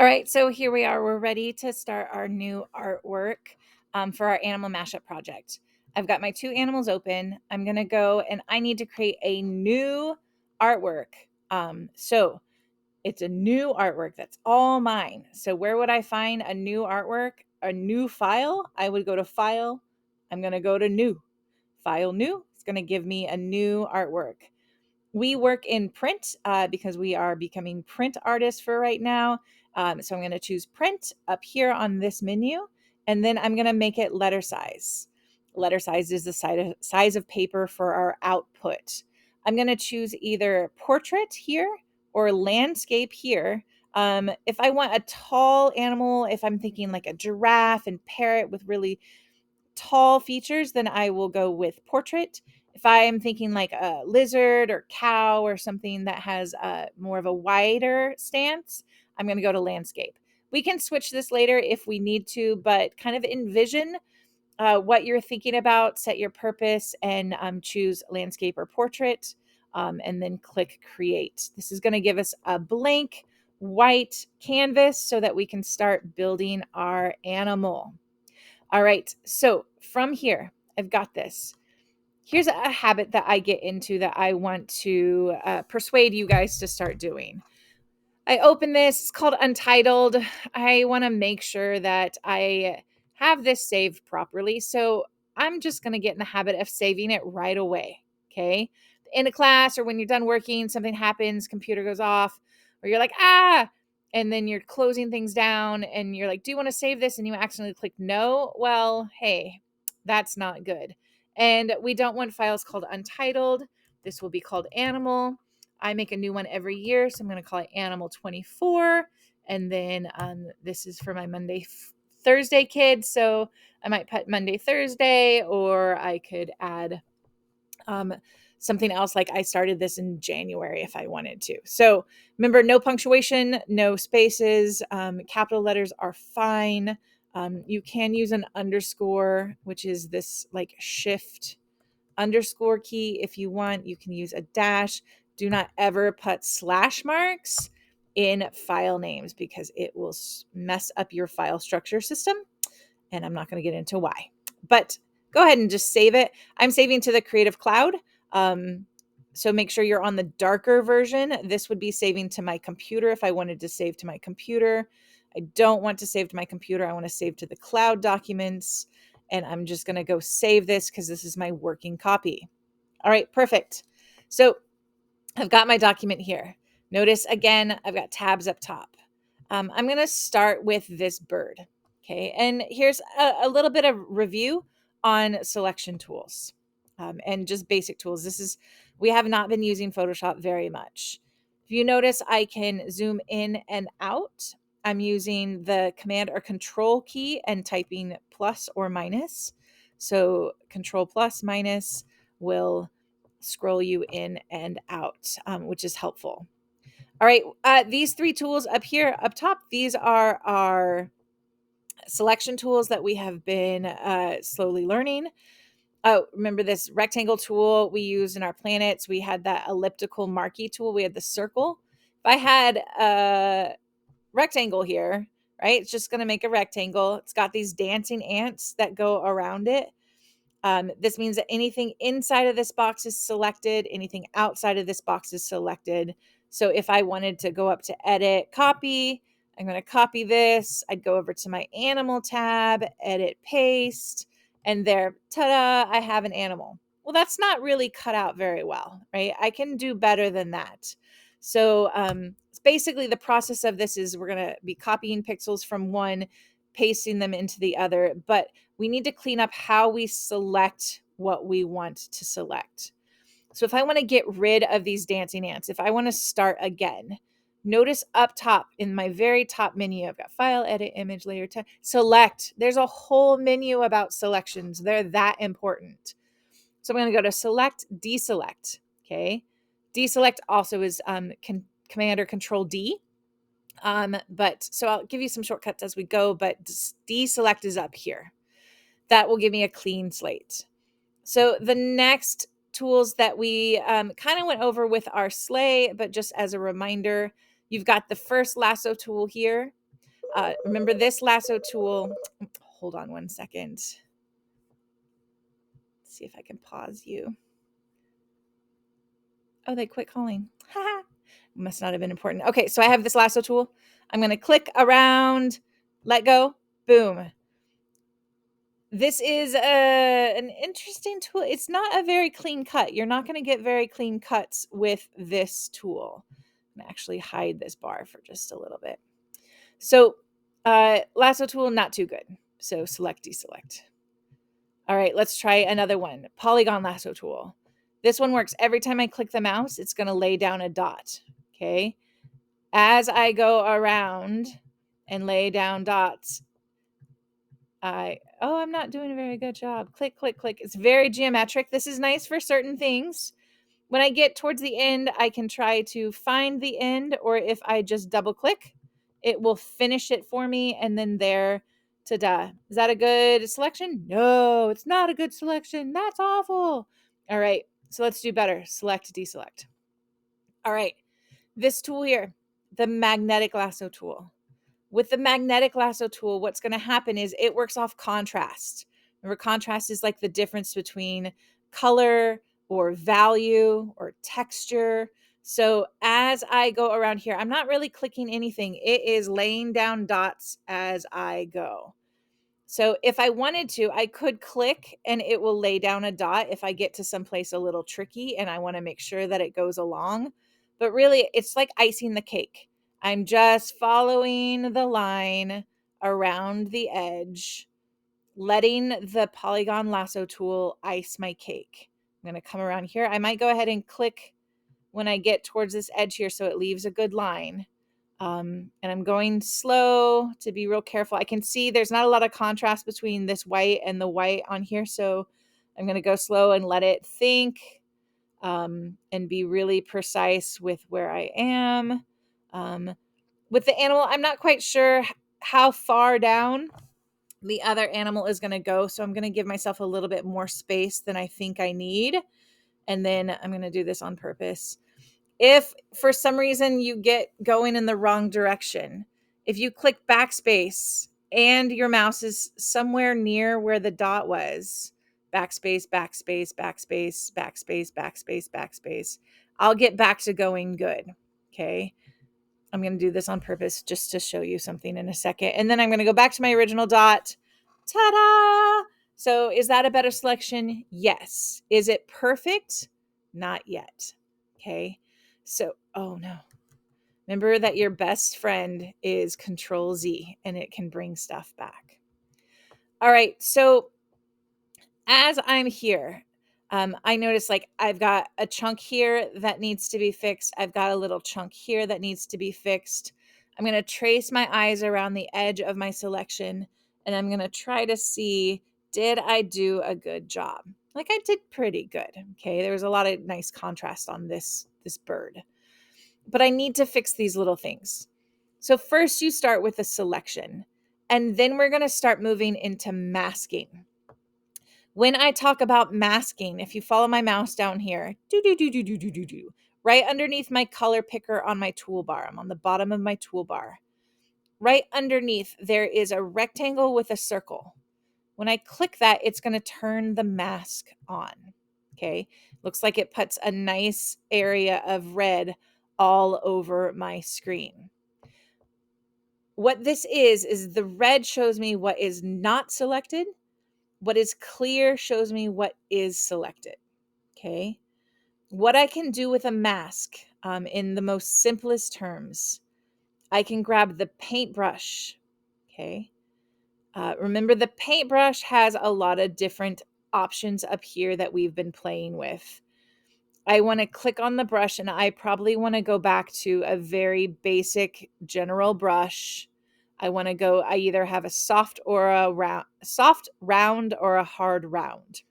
All right, so here we are. We're ready to start our new artwork for our animal mashup project. I've got my two animals open. I'm going to go and I need to create a new artwork. So it's a new artwork that's all mine. So where would I find a new artwork, a new file? I would go to File. I'm going to go to New. File New. It's going to give me a new artwork. We work in print because we are becoming print artists for right now. So I'm going to choose print up here on this menu, and then I'm going to make it letter size. Letter size is the size of paper for our output. I'm going to choose either portrait here or landscape here. If I want a tall animal, if I'm thinking like a giraffe and parrot with really tall features, then I will go with portrait. If I am thinking like a lizard or cow or something that has more of a wider stance, I'm going to go to landscape. We can switch this later if we need to, but kind of envision what you're thinking about, set your purpose, and choose landscape or portrait, and then click create. This is going to give us a blank white canvas so that we can start building our animal. All right, so from here, I've got this. Here's a habit that I get into that I want to persuade you guys to start doing. I open this, it's called Untitled. I want to make sure that I have this saved properly. So I'm just going to get in the habit of saving it right away. Okay. In a class or when you're done working, something happens, computer goes off, or you're like, and then you're closing things down and you're like, do you want to save this? And you accidentally click no. Well, hey, that's not good. And we don't want files called Untitled. This will be called Animal. I make a new one every year, so I'm going to call it Animal 24. And then this is for my Thursday kids, so I might put Monday, Thursday, or I could add something else like I started this in January if I wanted to. So remember, no punctuation, no spaces, capital letters are fine. You can use an underscore, which is this like shift underscore key if you want. You can use a dash. Do not ever put slash marks in file names because it will mess up your file structure system. And I'm not going to get into why. But go ahead and just save it. I'm saving to the Creative Cloud. So make sure you're on the darker version. This would be saving to my computer if I wanted to save to my computer. I don't want to save to my computer. I want to save to the cloud documents. And I'm just going to go save this because this is my working copy. All right, perfect. So I've got my document here. Notice again, I've got tabs up top. I'm going to start with this bird. Okay, and here's a little bit of review on selection tools and just basic tools. We have not been using Photoshop very much. If you notice, I can zoom in and out. I'm using the Command or Control key and typing plus or minus. So Control plus minus will scroll you in and out, which is helpful. All right, these three tools up here, up top, these are our selection tools that we have been slowly learning. Oh, remember this rectangle tool we used in our planets? We had that elliptical marquee tool. We had the circle. If I had a rectangle here, right, it's just going to make a rectangle. It's got these dancing ants that go around it. This means that anything inside of this box is selected, anything outside of this box is selected. So if I wanted to go up to edit, copy, I'm going to copy this. I'd go over to my animal tab, edit, paste, and there, ta-da, I have an animal. Well, that's not really cut out very well, right? I can do better than that. So basically the process of this is we're going to be copying pixels from one, pasting them into the other, but we need to clean up how we select what we want to select. So if I want to get rid of these dancing ants, if I want to start again, notice up top in my very top menu, I've got File, Edit, Image, Layer, Select. There's a whole menu about selections. They're that important. So I'm going to go to Select, Deselect. Okay. Deselect also is Command or Control D. But so I'll give you some shortcuts as we go, but deselect is up here. That will give me a clean slate. So the next tools that we kind of went over with our sleigh, but just as a reminder, you've got the first lasso tool here. Remember this lasso tool. Hold on one second. Let's see if I can pause you. Oh, they quit calling. Must not have been important. Okay, so I have this lasso tool. I'm going to click around, let go, boom. This is an interesting tool. It's not a very clean cut. You're not going to get very clean cuts with this tool. I'm going to actually hide this bar for just a little bit. So lasso tool, not too good. So select, deselect. All right, let's try another one. Polygon lasso tool. This one works. Every time I click the mouse, it's going to lay down a dot. Okay. As I go around and lay down dots, I'm not doing a very good job. Click, click, click. It's very geometric. This is nice for certain things. When I get towards the end, I can try to find the end, or if I just double click, it will finish it for me. And then there, ta-da. Is that a good selection? No, it's not a good selection. That's awful. All right, so let's do better. Select, deselect. All right, this tool here, the magnetic lasso tool. With the magnetic lasso tool, what's going to happen is it works off contrast. Remember, contrast is like the difference between color or value or texture. So as I go around here, I'm not really clicking anything. It is laying down dots as I go. So if I wanted to, I could click and it will lay down a dot if I get to someplace a little tricky and I want to make sure that it goes along. But really, it's like icing the cake. I'm just following the line around the edge, letting the polygon lasso tool ice my cake. I'm going to come around here. I might go ahead and click when I get towards this edge here so it leaves a good line. And I'm going slow to be real careful. I can see there's not a lot of contrast between this white and the white on here. So I'm going to go slow and let it think and be really precise with where I am. With the animal, I'm not quite sure how far down the other animal is going to go. So I'm going to give myself a little bit more space than I think I need. And then I'm going to do this on purpose. If for some reason you get going in the wrong direction, if you click backspace and your mouse is somewhere near where the dot was, backspace, backspace, backspace, backspace, backspace, backspace, I'll get back to going good. Okay. I'm going to do this on purpose just to show you something in a second. And then I'm going to go back to my original dot. Ta-da! So is that a better selection? Yes. Is it perfect? Not yet. Okay. So, oh no. Remember that your best friend is Control Z and it can bring stuff back. All right. So as I'm here, I notice like I've got a chunk here that needs to be fixed. I've got a little chunk here that needs to be fixed. I'm going to trace my eyes around the edge of my selection and I'm going to try to see, did I do a good job? Like I did pretty good. Okay. There was a lot of nice contrast on this bird, but I need to fix these little things. So first you start with a selection and then we're going to start moving into masking. When I talk about masking, if you follow my mouse down here, right underneath my color picker on my toolbar, I'm on the bottom of my toolbar. Right underneath, there is a rectangle with a circle. When I click that, it's going to turn the mask on. Okay. Looks like it puts a nice area of red all over my screen. What this is the red shows me what is not selected. What is clear shows me what is selected. Okay. What I can do with a mask in the most simplest terms, I can grab the paintbrush. Okay. Remember, the paintbrush has a lot of different options up here that we've been playing with. I want to click on the brush and I probably want to go back to a very basic general brush. I either have a soft round or a hard round.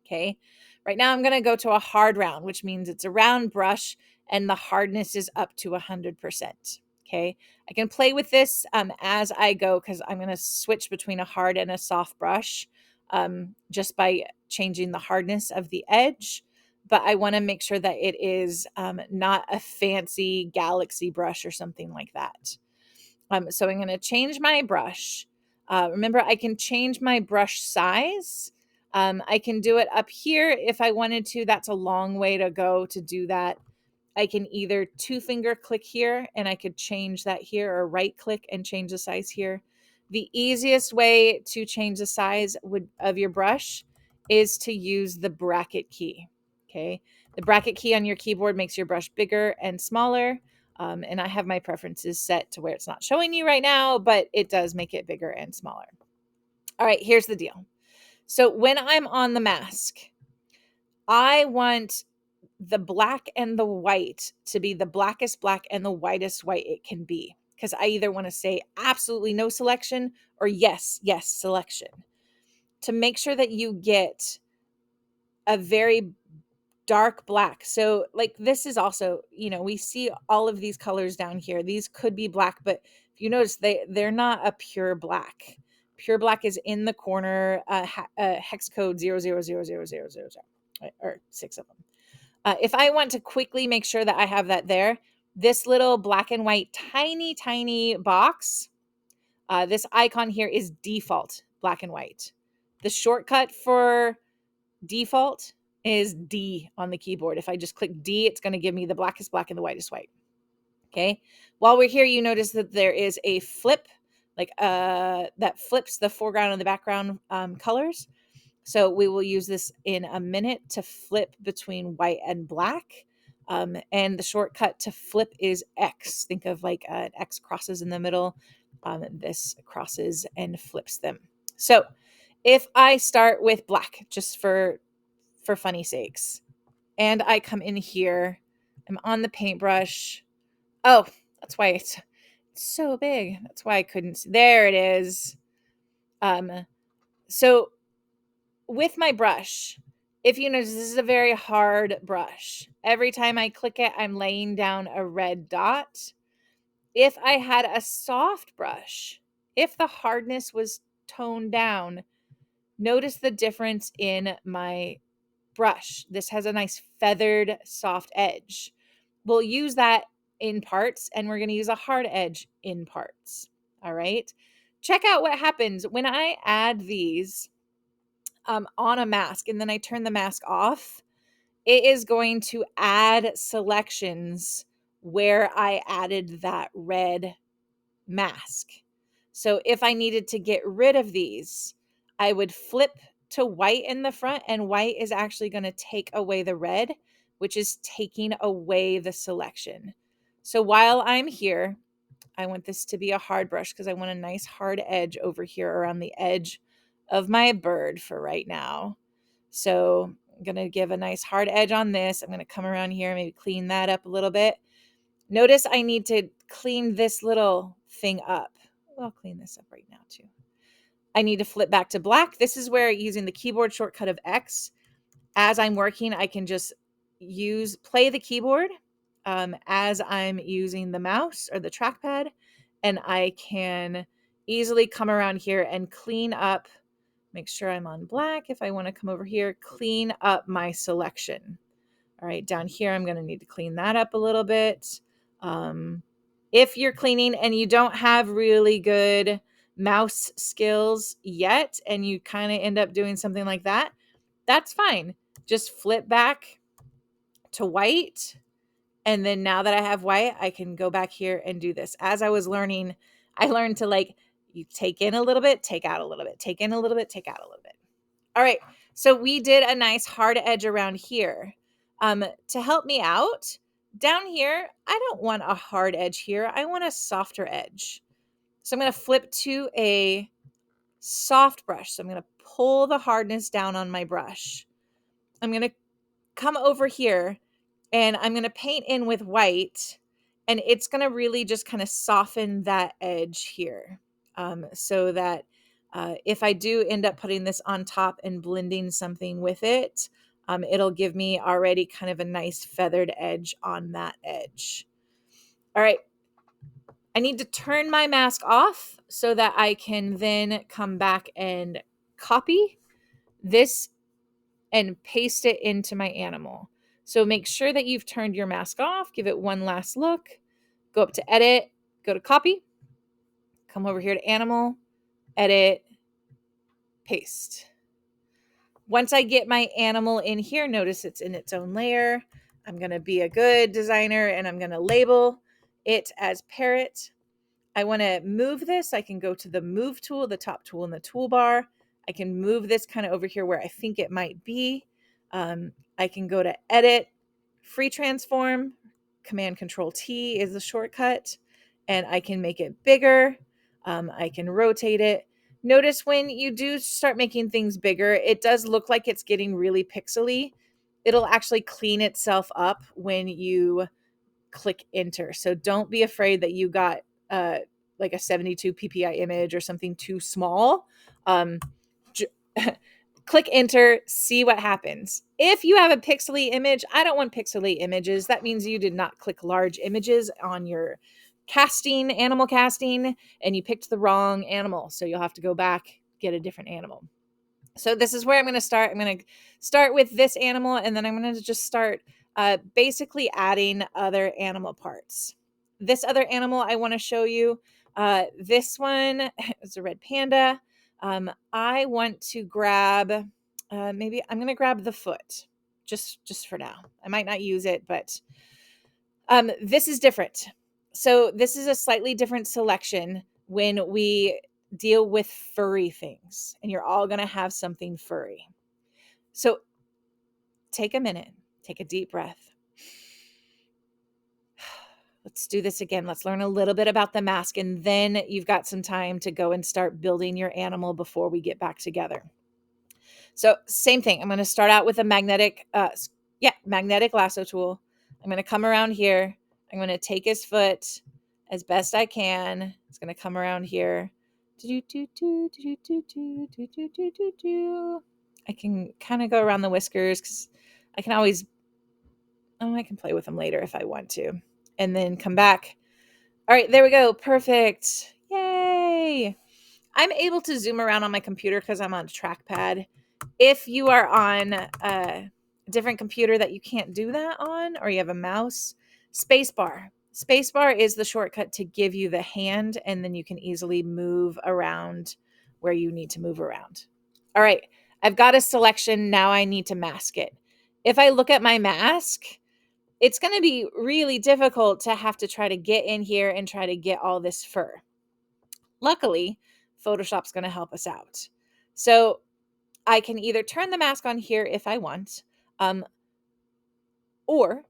Okay. Right now I'm going to go to a hard round, which means it's a round brush and the hardness is up to 100%. Okay. I can play with this as I go because I'm going to switch between a hard and a soft brush just by changing the hardness of the edge. But I want to make sure that it is not a fancy galaxy brush or something like that. So I'm going to change my brush. Remember, I can change my brush size. I can do it up here if I wanted to. That's a long way to go to do that. I can either 2-finger click here and I could change that here, or right click and change the size here. The easiest way to change the size of your brush is to use the bracket key. Okay. The bracket key on your keyboard makes your brush bigger and smaller. And I have my preferences set to where it's not showing you right now, but it does make it bigger and smaller. All right, here's the deal. So when I'm on the mask, I want the black and the white to be the blackest black and the whitest white it can be, because I either want to say absolutely no selection or yes selection, to make sure that you get a very dark black. So like this is also, we see all of these colors down here. These could be black, but if you notice, they're not a pure black. Pure black is in the corner, hex code 000000, or 6 of them. If I want to quickly make sure that I have that there, this little black and white tiny box, this icon here is default black and white. The shortcut for default is D on the keyboard. If I just click D, it's going to give me the blackest black and the whitest white. Okay. While we're here, you notice that there is a flip, like that flips the foreground and the background colors. So we will use this in a minute to flip between white and black. And the shortcut to flip is X. Think of like an X crosses in the middle. This crosses and flips them. So if I start with black, just for funny sakes, and I come in here, I'm on the paintbrush. Oh, that's why it's so big. That's why I couldn't see. There it is. So with my brush, if you notice, this is a very hard brush. Every time I click it, I'm laying down a red dot. If I had a soft brush, if the hardness was toned down, notice the difference in my brush. This has a nice feathered soft edge. We'll use that in parts, and we're going to use a hard edge in parts. All right. Check out what happens when I add these on a mask and then I turn the mask off. It is going to add selections where I added that red mask. So if I needed to get rid of these, I would flip to white in the front, and white is actually going to take away the red, which is taking away the selection. So while I'm here, I want this to be a hard brush because I want a nice hard edge over here around the edge of my bird for right now. So I'm going to give a nice hard edge on this. I'm going to come around here, maybe clean that up a little bit. Notice I need to clean this little thing up. I'll clean this up right now too. I need to flip back to black. This is where, using the keyboard shortcut of X, as I'm working, I can just play the keyboard as I'm using the mouse or the trackpad, and I can easily come around here and clean up, make sure I'm on black. If I want to come over here, clean up my selection. All right, down here, I'm going to need to clean that up a little bit. If you're cleaning and you don't have really good mouse skills yet, and you kind of end up doing something like that, that's fine. Just flip back to white. And then now that I have white, I can go back here and do this. As I was learning, I learned to you take in a little bit, take out a little bit, take in a little bit, take out a little bit. All right. So we did a nice hard edge around here. To help me out, down here, I don't want a hard edge here. I want a softer edge. So I'm going to flip to a soft brush. So I'm going to pull the hardness down on my brush. I'm going to come over here and I'm going to paint in with white, and it's going to really just kind of soften that edge here, so that if I do end up putting this on top and blending something with it, it'll give me already kind of a nice feathered edge on that edge. All right. I need to turn my mask off so that I can then come back and copy this and paste it into my animal. So make sure that you've turned your mask off, give it one last look, go up to edit, go to copy, come over here to animal, edit, paste. Once I get my animal in here, notice it's in its own layer. I'm going to be a good designer and I'm going to label it as parrot. I want to move this. I can go to the move tool, the top tool in the toolbar. I can move this kind of over here where I think it might be. I can go to edit, free transform, Command Control T is the shortcut, and I can make it bigger. I can rotate it. Notice when you do start making things bigger, it does look like it's getting really pixely. It'll actually clean itself up when you click enter. So don't be afraid that you got like a 72 ppi image or something too small. Click enter, see what happens. If you have a pixely image, I don't want pixely images. That means you did not click large images on your casting, animal casting, and you picked the wrong animal. So you'll have to go back, get a different animal. So this is where I'm going to start. I'm going to start with this animal, and then I'm going to just start basically adding other animal parts. This other animal I want to show you, this one is a red panda. I want to grab, maybe I'm going to grab the foot just for now. I might not use it, but this is different. So this is a slightly different selection when we deal with furry things, and you're all going to have something furry. So take a minute, take a deep breath. Let's do this again. Let's learn a little bit about the mask, and then you've got some time to go and start building your animal before we get back together. So same thing. I'm going to start out with a magnetic lasso tool. I'm going to come around here. I'm going to take his foot as best I can. It's going to come around here. I can kind of go around the whiskers because I can always, I can play with them later if I want to. And then come back. All right, there we go. Perfect. Yay. I'm able to zoom around on my computer because I'm on a trackpad. If you are on a different computer that you can't do that on, or you have a mouse, spacebar. Spacebar is the shortcut to give you the hand, and then you can easily move around where you need to move around. All right, I've got a selection. Now I need to mask it. If I look at my mask, it's going to be really difficult to have to try to get in here and try to get all this fur. Luckily, Photoshop's going to help us out. So I can either turn the mask on here if I want, or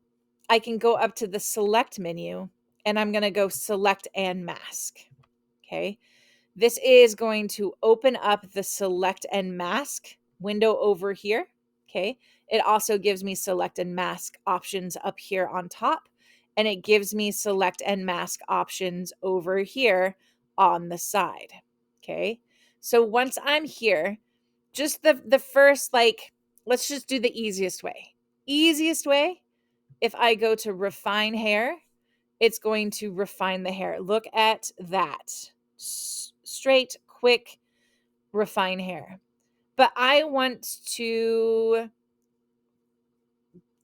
I can go up to the select menu and I'm going to go select and mask. Okay. This is going to open up the select and mask window over here. Okay. It also gives me select and mask options up here on top, and it gives me select and mask options over here on the side. Okay. So once I'm here, just the first, let's just do the easiest way. Easiest way, if I go to refine hair, it's going to refine the hair. Look at that. Straight, quick, refine hair. But I want to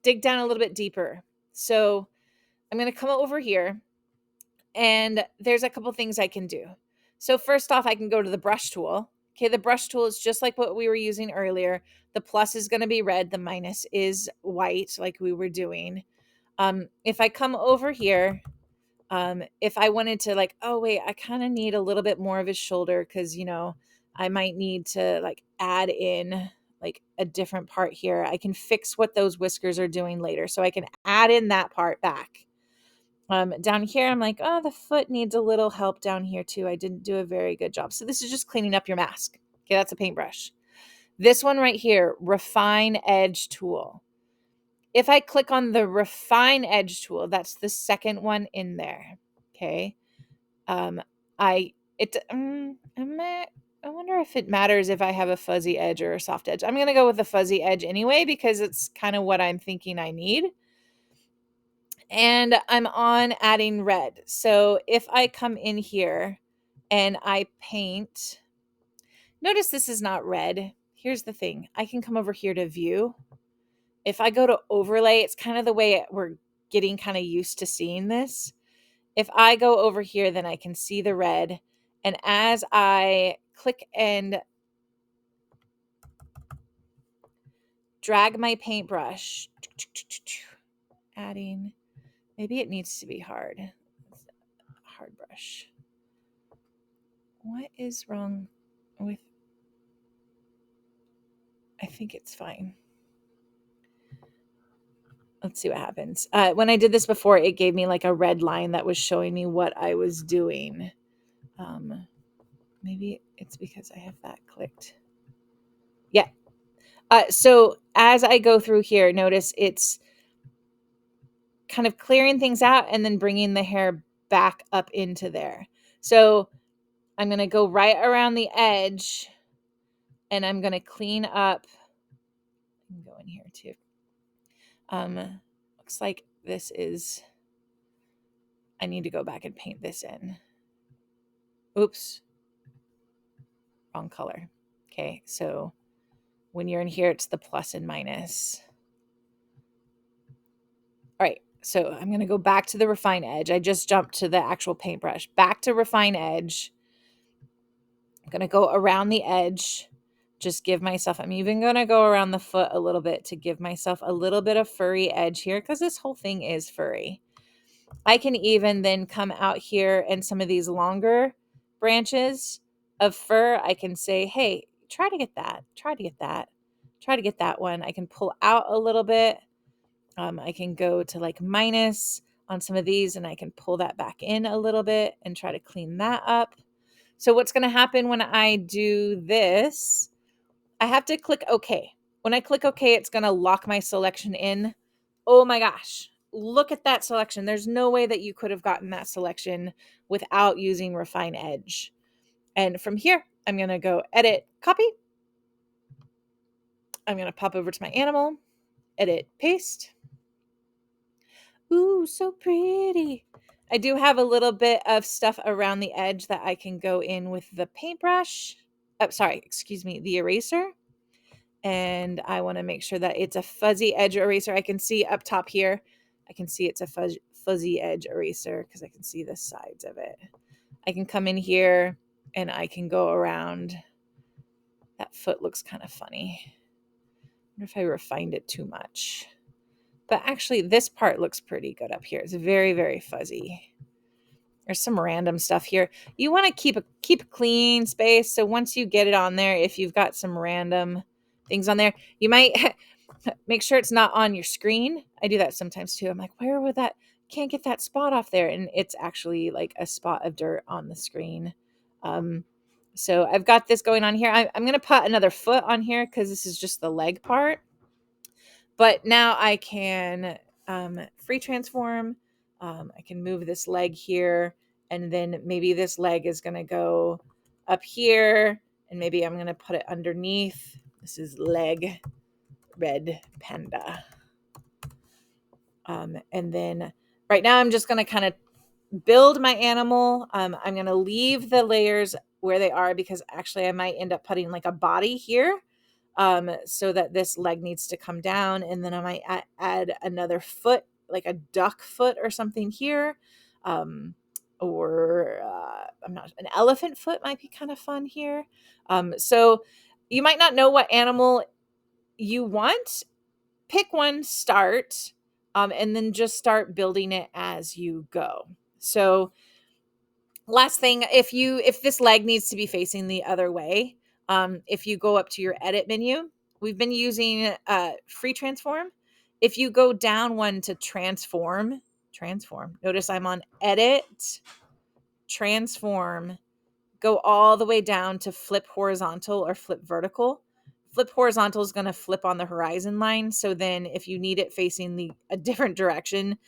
dig down a little bit deeper. So I'm going to come over here, and there's a couple things I can do. So first off, I can go to the brush tool. Okay, the brush tool is just like what we were using earlier. The plus is going to be red. The minus is white, like we were doing. If I come over here, if I wanted to I kind of need a little bit more of his shoulder because, I might need to add in a different part here. I can fix what those whiskers are doing later. So I can add in that part back. Down here, I'm like, oh, the foot needs a little help down here too. I didn't do a very good job. So this is just cleaning up your mask. Okay, that's a paintbrush. This one right here, Refine Edge tool. If I click on the Refine Edge tool, that's the second one in there. Okay. I wonder if it matters if I have a fuzzy edge or a soft edge. I'm going to go with the fuzzy edge anyway, because it's kind of what I'm thinking I need. And I'm on adding red. So if I come in here and I paint, notice this is not red. Here's the thing. I can come over here to view. If I go to overlay, it's kind of the way we're getting kind of used to seeing this. If I go over here, then I can see the red, And as I click and drag my paintbrush, adding, maybe it needs to be hard brush. What is wrong with, I think it's fine. Let's see what happens. When I did this before, it gave me like a red line that was showing me what I was doing. Maybe it's because I have that clicked. Yeah. So as I go through here, notice it's kind of clearing things out and then bringing the hair back up into there. So I'm going to go right around the edge and I'm going to clean up. I can go in here too. Looks like this is, I need to go back and paint this in. Oops. Wrong color. Okay. So when you're in here, it's the plus and minus. All right. So I'm going to go back to the RefineEdge. I just jumped to the actual paintbrush. Back to RefineEdge. I'm going to go around the edge. Just give myself, I'm even going to go around the foot a little bit to give myself a little bit of furry edge here because this whole thing is furry. I can even then come out here and some of these longer branches of fur, I can say, hey, try to get that. Try to get that. Try to get that one. I can pull out a little bit. I can go to like minus on some of these and I can pull that back in a little bit and try to clean that up. So what's going to happen when I do this, I have to click OK. When I click OK, it's going to lock my selection in. Oh my gosh, look at that selection. There's no way that you could have gotten that selection without using RefineEdge. And from here, I'm going to go edit, copy. I'm going to pop over to my animal, edit, paste. Ooh, so pretty. I do have a little bit of stuff around the edge that I can go in with the paintbrush. The eraser. And I want to make sure that it's a fuzzy edge eraser. I can see up top here. I can see it's a fuzzy edge eraser because I can see the sides of it. I can come in here and I can go around. That foot looks kind of funny. I wonder if I refined it too much. But actually, this part looks pretty good up here. It's very, very fuzzy. There's some random stuff here. You want to keep a clean space. So once you get it on there, if you've got some random things on there, you might make sure it's not on your screen. I do that sometimes too. I'm like, where would that? Can't get that spot off there, and it's actually like a spot of dirt on the screen. So I've got this going on here. I'm going to put another foot on here because this is just the leg part. But now I can free transform. I can move this leg here, and then maybe this leg is going to go up here, and maybe I'm going to put it underneath. This is leg red panda. And then right now I'm just going to kind of build my animal. I'm going to leave the layers where they are because actually I might end up putting like a body here. So that this leg needs to come down, and then I might add another foot, like a duck foot or something here. Or I'm not, an elephant foot might be kind of fun here. So you might not know what animal you want. Pick one, start, and then just start building it as you go. So last thing, if this leg needs to be facing the other way, if you go up to your edit menu, we've been using free transform. If you go down one to transform, notice I'm on edit, transform, go all the way down to flip horizontal or flip vertical. Flip horizontal is going to flip on the horizon line. So then if you need it facing a different direction,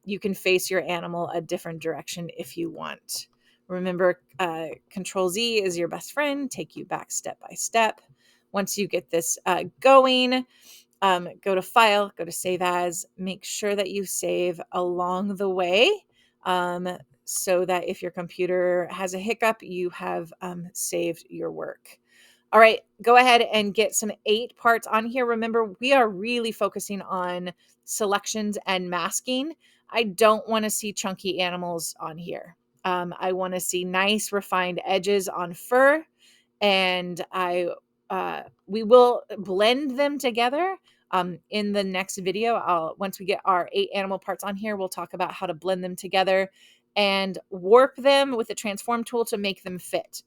you can face your animal a different direction if you want. Remember, Control Z is your best friend, take you back step by step. Once you get this going, go to File, go to Save As. Make sure that you save along the way so that if your computer has a hiccup, you have saved your work. All right, go ahead and get some 8 parts on here. Remember, we are really focusing on selections and masking. I don't want to see chunky animals on here. I want to see nice refined edges on fur, and we will blend them together. In the next video, once we get our 8 animal parts on here, we'll talk about how to blend them together and warp them with the transform tool to make them fit.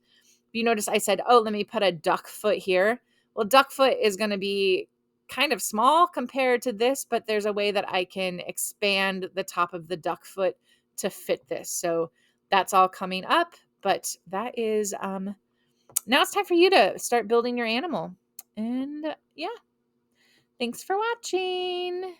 You notice I said, oh, let me put a duck foot here. Well, duck foot is going to be kind of small compared to this, but there's a way that I can expand the top of the duck foot to fit this. So that's all coming up, but that is, now it's time for you to start building your animal. And yeah, thanks for watching.